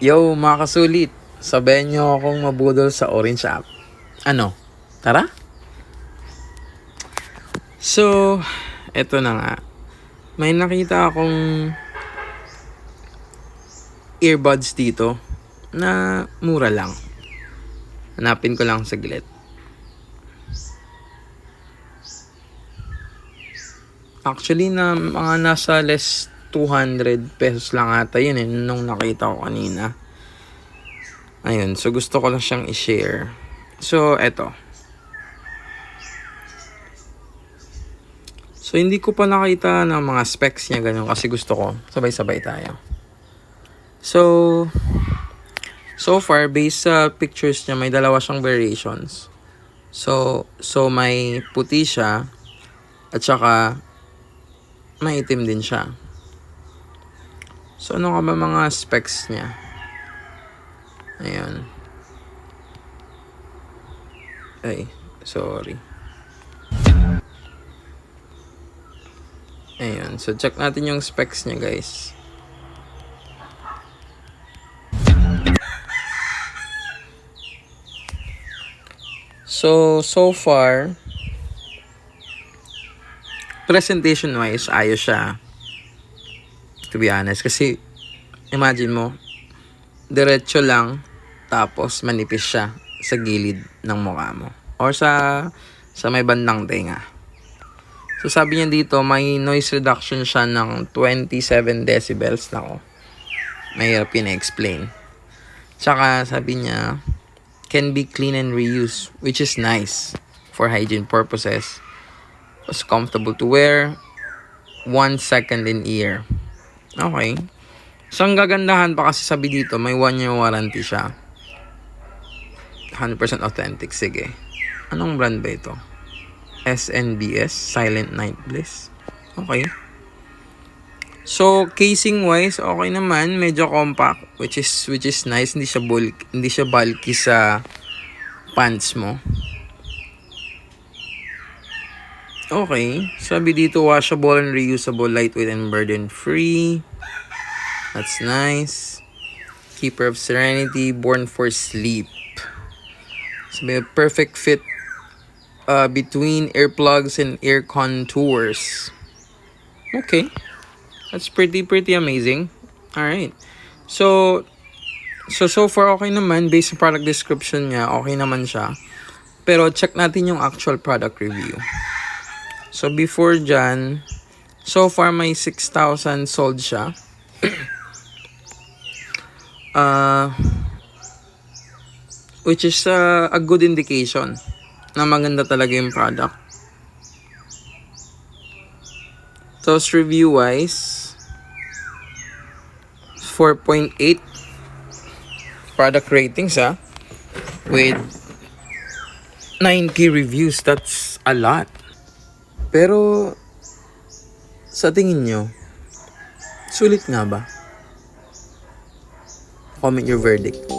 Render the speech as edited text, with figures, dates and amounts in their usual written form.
Yo, mga kasulit, sabayan nyo akong mabudol sa Orange app. Ano? Tara? So, eto na nga. May nakita akong earbuds dito na mura lang. Hanapin ko lang saglit. Actually, na mga nasa less 200 pesos lang ata yun nung nakita ko kanina. Ayun, so gusto ko lang siyang i-share. So, eto. So, hindi ko pa nakita ng mga specs niya ganun kasi gusto ko sabay-sabay tayo. So far, based sa pictures niya, may dalawa siyang variations. So may puti siya at saka may itim din siya. So, ano ka ba mga specs niya? Ayan. Ay, sorry. Ayan. So, check natin yung specs niya, guys. So far, presentation-wise, ayos siya. To be honest. Kasi, imagine mo, diretso lang, tapos manipis siya sa gilid ng mukha mo. Or sa may bandang tenga. So, sabi niya dito, may noise reduction siya ng 27 decibels. Nako, mahirap yun i-explain. Tsaka, sabi niya, can be clean and reused, which is nice for hygiene purposes. It's comfortable to wear. 1 second in ear. Okay. So, ang gagandahan pa kasi sabi dito, may 1 year warranty siya. 100% authentic. Sige. Anong brand ba ito? SNBS, Silent Night Bliss. Okay. So, casing wise, okay naman, medyo compact, which is nice. Hindi siya bulky sa pants mo. Okay. Sabi dito, washable and reusable, lightweight and burden free. That's nice. Keeper of serenity, born for sleep. Sabi, perfect fit between earplugs and ear contours. Okay. That's pretty amazing. Alright. So far okay naman. Based sa product description niya, okay naman siya. Pero check natin yung actual product review. So before dyan, so far may 6,000 sold siya. Which is a good indication na maganda talaga yung product. Tapos review wise, 4.8 product ratings with 9K reviews. That's a lot. Pero sa tingin nyo, sulit nga ba? Comment your verdict.